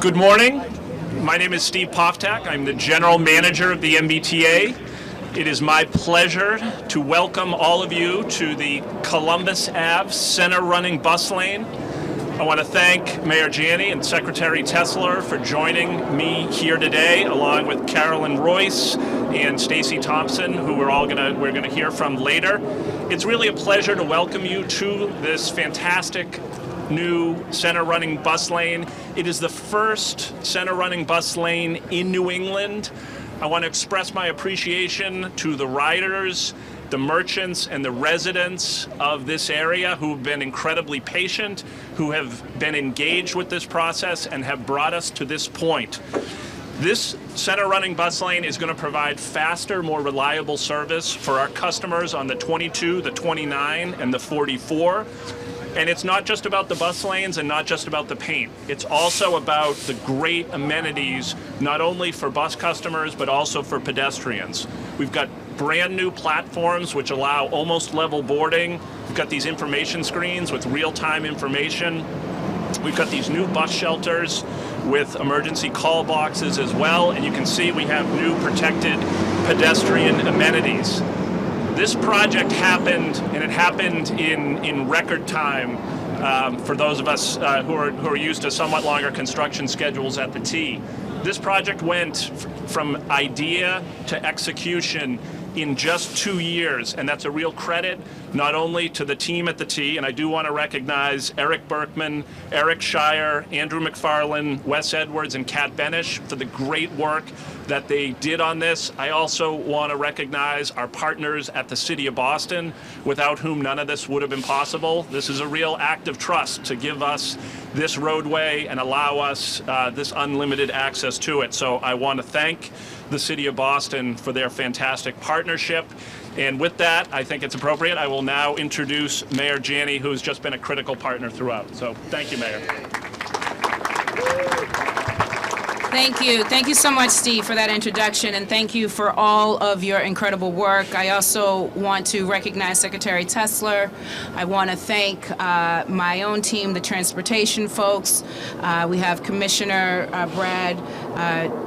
Good morning. My name is Steve Poftak. I'm the General Manager of the MBTA. It is my pleasure to welcome all of you to the Columbus Ave Center Running Bus Lane. I want to thank Mayor Janey and Secretary Tesler for joining me here today, along with Carolyn Royce and Stacy Thompson, who we're going to hear from later. It's really a pleasure to welcome you to this fantastic new center running bus lane. It is the first center running bus lane in New England. I want to express my appreciation to the riders, the merchants, and the residents of this area who have been incredibly patient, who have been engaged with this process and have brought us to this point. This center running bus lane is going to provide faster, more reliable service for our customers on the 22, the 29, and the 44. And it's not just about the bus lanes and not just about the paint. It's also about the great amenities, not only for bus customers, but also for pedestrians. We've got brand new platforms which allow almost level boarding. We've got these information screens with real-time information. We've got these new bus shelters with emergency call boxes as well. And you can see we have new protected pedestrian amenities. This project happened, and it happened in record time for those of us who are used to somewhat longer construction schedules at the T. This project went from idea to execution in just 2 years, and that's a real credit not only to the team at the T, and I do want to recognize Eric Berkman, Eric Shire, Andrew McFarlane, Wes Edwards, and Kat Benish for the great work that they did on this. I also want to recognize our partners at the City of Boston, without whom none of this would have been possible. This is a real act of trust to give us this roadway and allow us this unlimited access to it. So I want to thank the City of Boston for their fantastic partnership. And with that, I think it's appropriate. I will now introduce Mayor Janey, who's just been a critical partner throughout. So thank you, Mayor. Thank you. Thank you so much, Steve, for that introduction, and thank you for all of your incredible work. I also want to recognize Secretary Tesler. I want to thank my own team, the transportation folks. We have Commissioner Brad,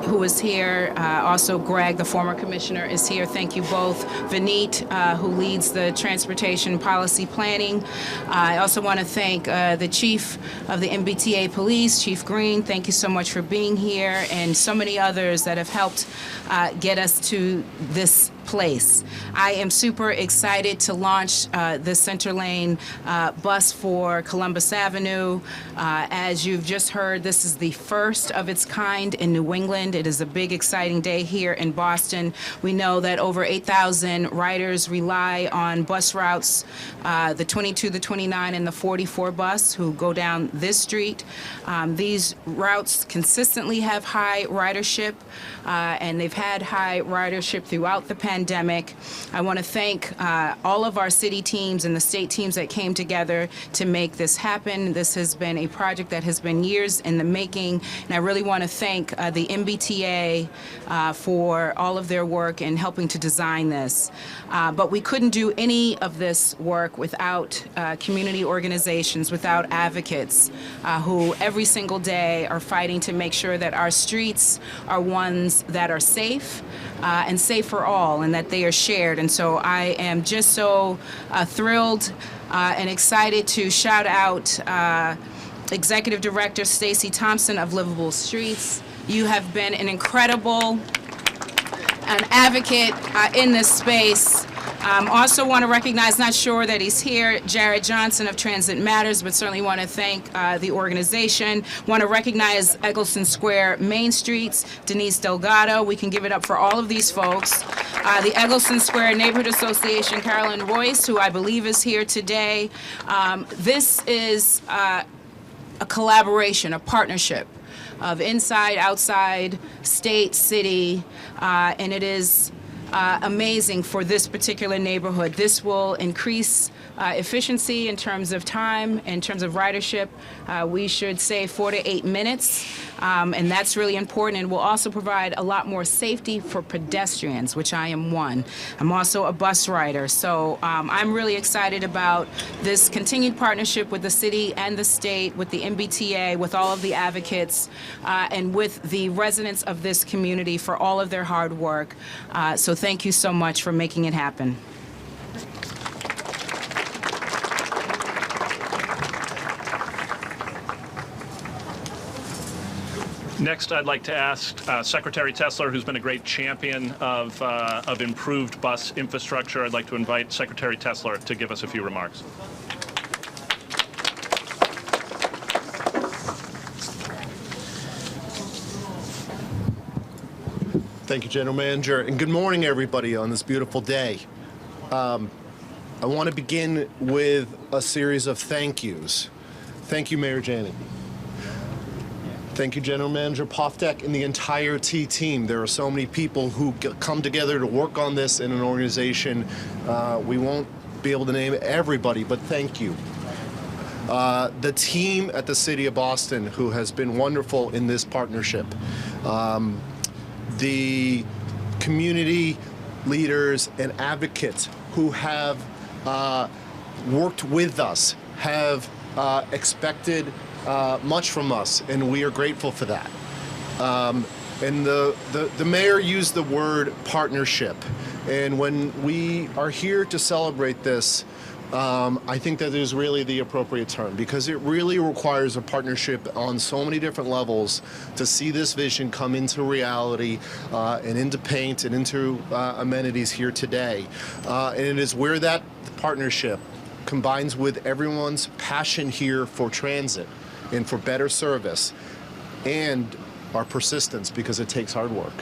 who is here. Also, Greg, the former commissioner, is here. Thank you both. Vineet, who leads the transportation policy planning. I also want to thank the chief of the MBTA Police, Chief Green. Thank you so much for being here, and so many others that have helped get us to this place. I am super excited to launch the Center Lane bus for Columbus Avenue. As you've just heard, this is the first of its kind in New England. It is a big, exciting day here in Boston. We know that over 8,000 riders rely on bus routes, the 22, the 29, and the 44 bus who go down this street. These routes consistently have high ridership, and they've had high ridership throughout the pandemic. I want to thank all of our city teams and the state teams that came together to make this happen. This has been a project that has been years in the making, and I really want to thank the MBTA for all of their work in helping to design this. But we couldn't do any of this work without community organizations, without advocates who every single day are fighting to make sure that our streets are ones that are safe and safe for all, and that they are shared. And so I am just so thrilled and excited to shout out Executive Director Stacy Thompson of Livable Streets. You have been an incredible advocate in this space. Also want to recognize, not sure that he's here, Jared Johnson of Transit Matters, but certainly want to thank the organization. Want to recognize Eggleston Square Main Streets, Denise Delgado. We can give it up for all of these folks. The Eggleston Square Neighborhood Association, Carolyn Royce, who I believe is here today. This is a collaboration, a partnership of inside, outside, state, city, and it is amazing for this particular neighborhood. This will increase efficiency in terms of time, in terms of ridership. We should say 4 to 8 minutes and that's really important, and will also provide a lot more safety for pedestrians, which I am one. I'm also a bus rider, so I'm really excited about this continued partnership with the city and the state, with the MBTA, with all of the advocates, and with the residents of this community for all of their hard work. So thank you so much for making it happen. Next, I'd like to ask Secretary Tesler, who's been a great champion of improved bus infrastructure. I'd like to invite Secretary Tesler to give us a few remarks. Thank you, General Manager, and good morning, everybody, on this beautiful day. I want to begin with a series of thank yous. Thank you, Mayor Janey. Thank you, General Manager Poftak and the entire T team. There are so many people who come together to work on this in an organization. We won't be able to name everybody, but thank you. The team at the City of Boston, who has been wonderful in this partnership. The community leaders and advocates who have worked with us, have expected much from us, and we are grateful for that. And the mayor used the word partnership, and when we are here to celebrate this, I think that is really the appropriate term, because it really requires a partnership on so many different levels to see this vision come into reality and into paint and into amenities here today. And it is where that partnership combines with everyone's passion here for transit and for better service and our persistence, because it takes hard work.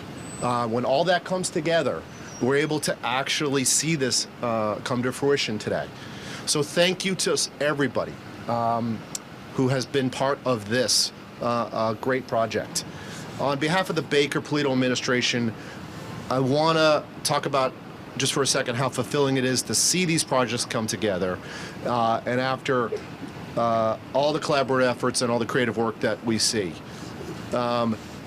When all that comes together, we're able to actually see this come to fruition today. So thank you to everybody who has been part of this great project. On behalf of the Baker-Polito administration, I want to talk about just for a second how fulfilling it is to see these projects come together, and after all the collaborative efforts and all the creative work that we see.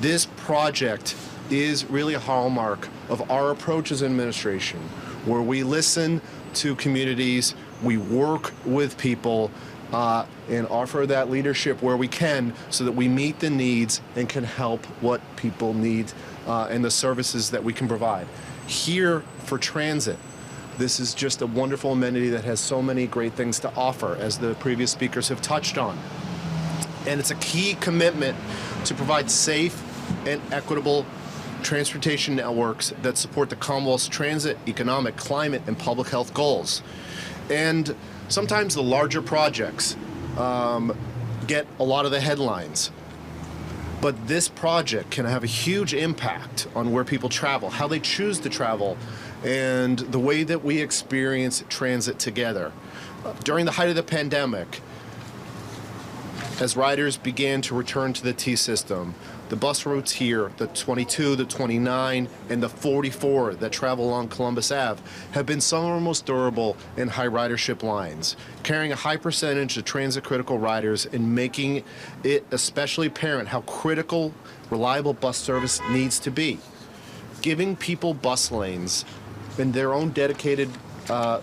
This project is really a hallmark of our approach as administration, where we listen to communities, we work with people, and offer that leadership where we can, so that we meet the needs and can help what people need and the services that we can provide. Here for transit, this is just a wonderful amenity that has so many great things to offer, as the previous speakers have touched on. And it's a key commitment to provide safe and equitable transportation networks that support the Commonwealth's transit, economic, climate, and public health goals. And sometimes the larger projects get a lot of the headlines. But this project can have a huge impact on where people travel, how they choose to travel, and the way that we experience transit together. During the height of the pandemic, as riders began to return to the T system, the bus routes here, the 22, the 29, and the 44 that travel along Columbus Ave, have been some of our most durable and high ridership lines, carrying a high percentage of transit-critical riders and making it especially apparent how critical, reliable bus service needs to be. Giving people bus lanes and their own dedicated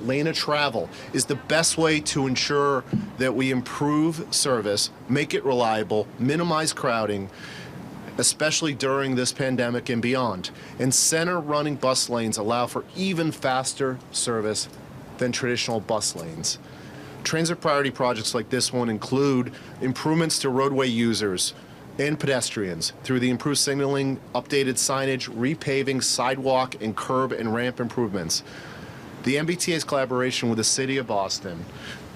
lane of travel is the best way to ensure that we improve service, make it reliable, minimize crowding, especially during this pandemic and beyond. And center running bus lanes allow for even faster service than traditional bus lanes. Transit priority projects like this one include improvements to roadway users and pedestrians through the improved signaling, updated signage, repaving, sidewalk, and curb and ramp improvements. The MBTA's collaboration with the City of Boston,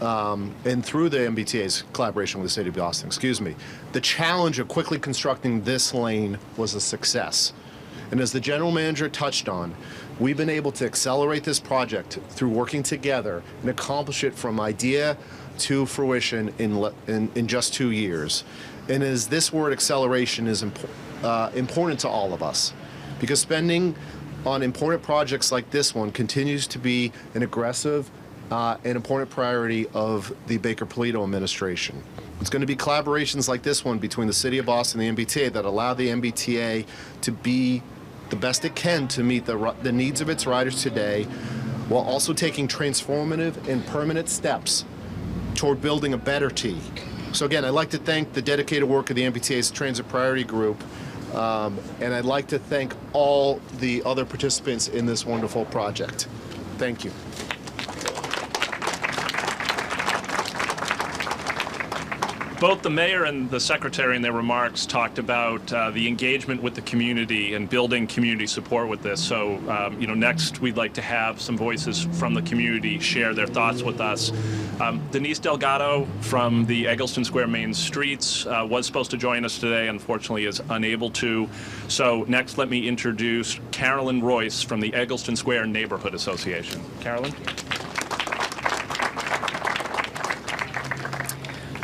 and through the MBTA's collaboration with the City of Boston, the challenge of quickly constructing this lane was a success. And as the General Manager touched on, we've been able to accelerate this project through working together and accomplish it from idea to fruition in just 2 years. And as this word acceleration is important to all of us, because spending on important projects like this one continues to be an aggressive an important priority of the Baker-Polito administration. It's going to be collaborations like this one between the City of Boston and the MBTA that allow the MBTA to be the best it can to meet the needs of its riders today, while also taking transformative and permanent steps toward building a better T. So again, I'd like to thank the dedicated work of the MBTA's Transit Priority Group, and I'd like to thank all the other participants in this wonderful project. Thank you. Both the mayor and the secretary in their remarks talked about the engagement with the community and building community support with this. So, next we'd like to have some voices from the community share their thoughts with us. Denise Delgado from the Eggleston Square Main Streets was supposed to join us today, unfortunately is unable to. So next let me introduce Carolyn Royce from the Eggleston Square Neighborhood Association. Carolyn?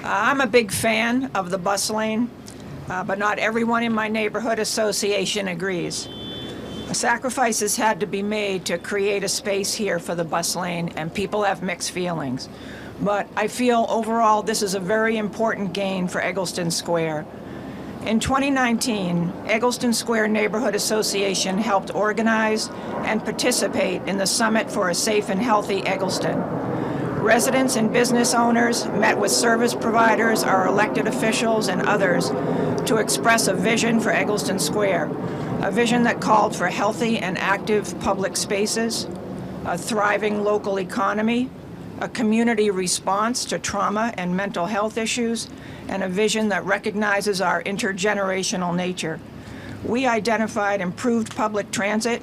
I'm a big fan of the bus lane, but not everyone in my neighborhood association agrees. Sacrifices had to be made to create a space here for the bus lane, and people have mixed feelings. But I feel overall this is a very important gain for Eggleston Square. In 2019, Eggleston Square Neighborhood Association helped organize and participate in the Summit for a Safe and Healthy Eggleston. Residents and business owners met with service providers, our elected officials, and others to express a vision for Eggleston Square, a vision that called for healthy and active public spaces, a thriving local economy, a community response to trauma and mental health issues, and a vision that recognizes our intergenerational nature. We identified improved public transit,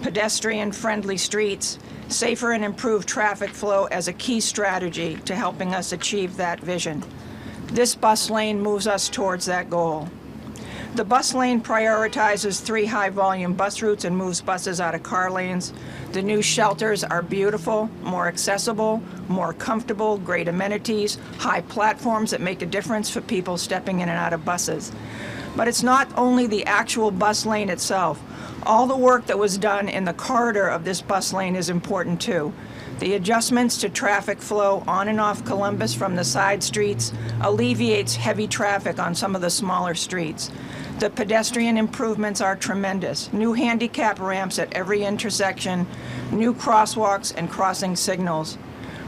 pedestrian-friendly streets, safer and improved traffic flow as a key strategy to helping us achieve that vision. This bus lane moves us towards that goal. The bus lane prioritizes 3 high-volume bus routes and moves buses out of car lanes. The new shelters are beautiful, more accessible, more comfortable, great amenities, high platforms that make a difference for people stepping in and out of buses. But it's not only the actual bus lane itself. All the work that was done in the corridor of this bus lane is important too. The adjustments to traffic flow on and off Columbus from the side streets alleviates heavy traffic on some of the smaller streets. The pedestrian improvements are tremendous. New handicap ramps at every intersection, new crosswalks and crossing signals.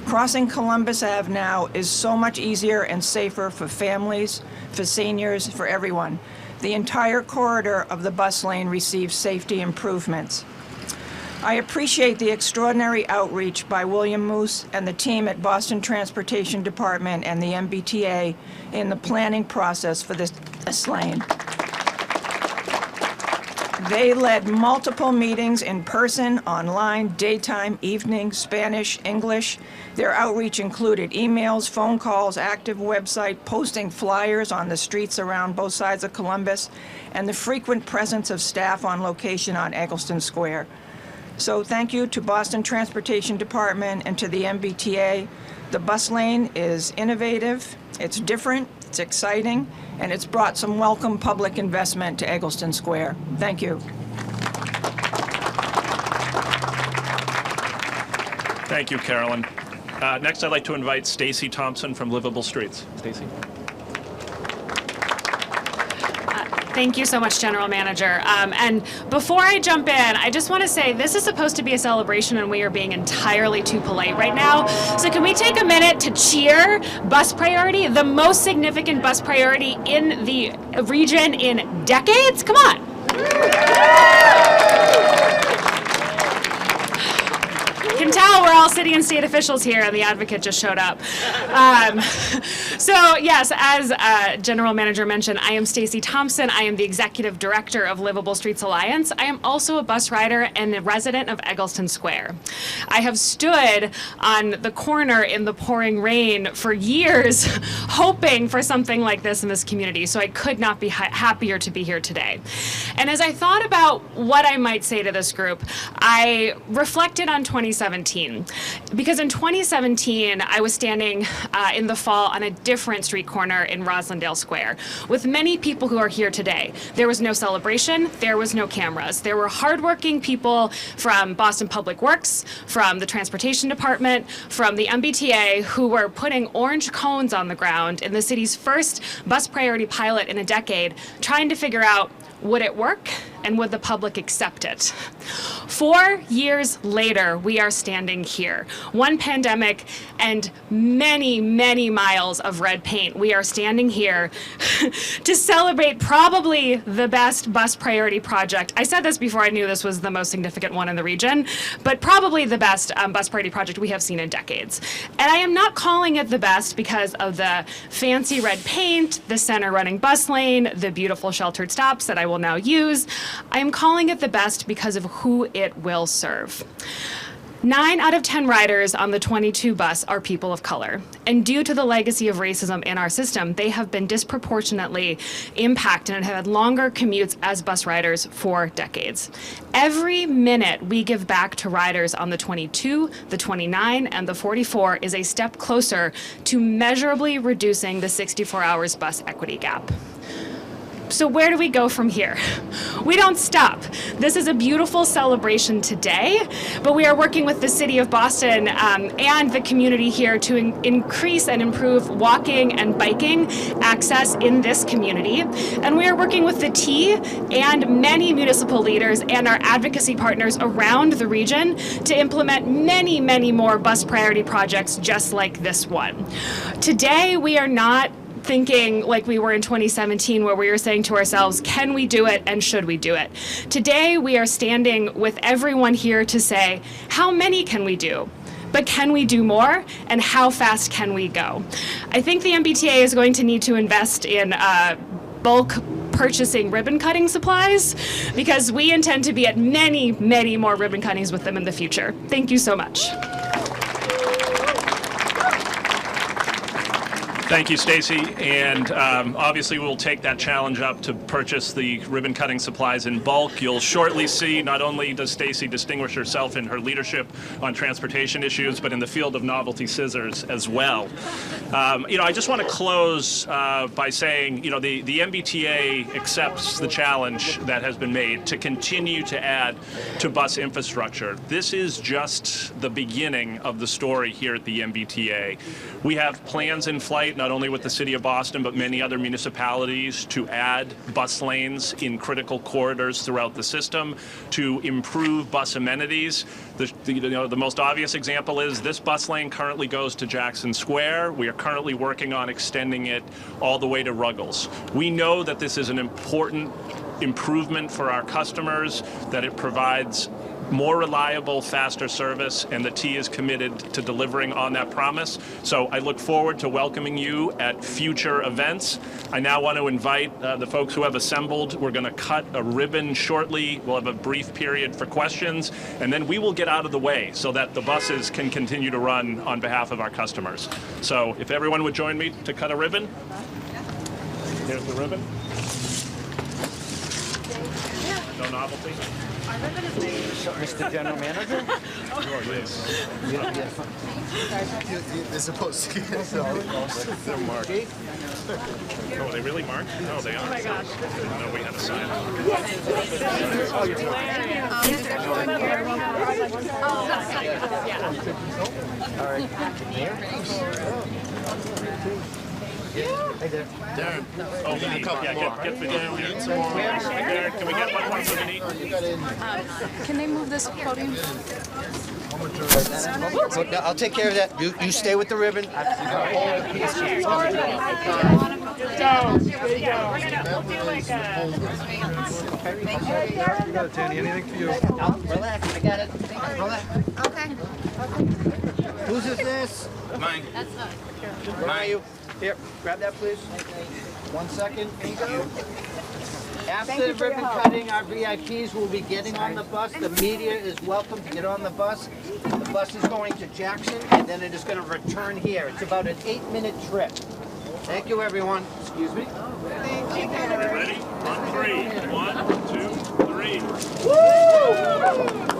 Crossing Columbus Ave now is so much easier and safer for families, for seniors, for everyone. The entire corridor of the bus lane receives safety improvements. I appreciate the extraordinary outreach by William Moose and the team at Boston Transportation Department and the MBTA in the planning process for this lane. They led multiple meetings in person, online, daytime, evening, Spanish, English. Their outreach included emails, phone calls, active website, posting flyers on the streets around both sides of Columbus, and the frequent presence of staff on location on Eggleston Square. So thank you to Boston Transportation Department and to the MBTA. The bus lane is innovative, it's different, it's exciting, and it's brought some welcome public investment to Eggleston Square. Thank you. Thank you, Carolyn. Next, I'd like to invite Stacy Thompson from Livable Streets. Stacy. Thank you so much, General Manager. And before I jump in, I just want to say this is supposed to be a celebration and we are being entirely too polite right now. So can we take a minute to cheer bus priority, the most significant bus priority in the region in decades? Come on. Can tell we're all city and state officials here, and the advocate just showed up. So yes, as General Manager mentioned, I am Stacy Thompson. I am the Executive Director of Livable Streets Alliance. I am also a bus rider and a resident of Eggleston Square. I have stood on the corner in the pouring rain for years, hoping for something like this in this community, so I could not be happier to be here today. And as I thought about what I might say to this group, I reflected on 2017. Because in 2017, I was standing in the fall on a different street corner in Roslindale Square with many people who are here today. There was no celebration, there was no cameras. There were hardworking people from Boston Public Works, from the Transportation Department, from the MBTA, who were putting orange cones on the ground in the city's first bus priority pilot in a decade, trying to figure out, would it work and would the public accept it? 4 years later, we are standing here. One pandemic and many, many miles of red paint. We are standing here to celebrate probably the best bus priority project. I said this before I knew this was the most significant one in the region, but probably the best bus priority project we have seen in decades. And I am not calling it the best because of the fancy red paint, the center running bus lane, the beautiful sheltered stops that I will now use. I am calling it the best because of who it will serve. 9 out of 10 riders on the 22 bus are people of color. And due to the legacy of racism in our system, they have been disproportionately impacted and have had longer commutes as bus riders for decades. Every minute we give back to riders on the 22, the 29, and the 44 is a step closer to measurably reducing the 64 hours bus equity gap. So where do we go from here? We don't stop. This is a beautiful celebration today, but we are working with the City of Boston and the community here to increase and improve walking and biking access in this community. And we are working with the T and many municipal leaders and our advocacy partners around the region to implement many, many more bus priority projects just like this one. Today, we are not thinking like we were in 2017, where we were saying to ourselves, can we do it and should we do it? Today, we are standing with everyone here to say, how many can we do? But can we do more? And how fast can we go? I think the MBTA is going to need to invest in bulk purchasing ribbon cutting supplies, because we intend to be at many, many more ribbon cuttings with them in the future. Thank you so much. Thank you, Stacy. And obviously, we'll take that challenge up to purchase the ribbon cutting supplies in bulk. You'll shortly see not only does Stacy distinguish herself in her leadership on transportation issues, but in the field of novelty scissors as well. I just want to close by saying, the MBTA accepts the challenge that has been made to continue to add to bus infrastructure. This is just the beginning of the story here at the MBTA. We have plans in flight, not only with the City of Boston, but many other municipalities, to add bus lanes in critical corridors throughout the system, to improve bus amenities. The most obvious example is this bus lane currently goes to Jackson Square. We are currently working on extending it all the way to Ruggles. We know that this is an important improvement for our customers, that it provides more reliable, faster service, and the T is committed to delivering on that promise. So I look forward to welcoming you at future events. I now want to invite the folks who have assembled. We're going to cut a ribbon shortly. We'll have a brief period for questions, and then we will get out of the way so that the buses can continue to run on behalf of our customers. So if everyone would join me to cut a ribbon. Here's the ribbon. No novelty. Mr. General Manager? Oh, yes. They're supposed to get They're marked. Oh, they really marked? No, they aren't. Oh my gosh. I didn't know we had a sign. All right. Hey there. Darren. Oh, we need a couple more. Get Darren here. Darren, can we get one more for Janey? Can they move this podium? I'll take care of that. You stay with the ribbon. Janey, anything for you? Relax, I got it. Relax. Okay. Whose is this? Mine. That's not. Where are you? Here, grab that, please. 1 second. Thank you. After the ribbon cutting, our VIPs will be getting on the bus. The media is welcome to get on the bus. The bus is going to Jackson, and then it is going to return here. It's about an 8-minute trip. Thank you, everyone. Excuse me. Ready? On 3. 1, 2, 3. Woo!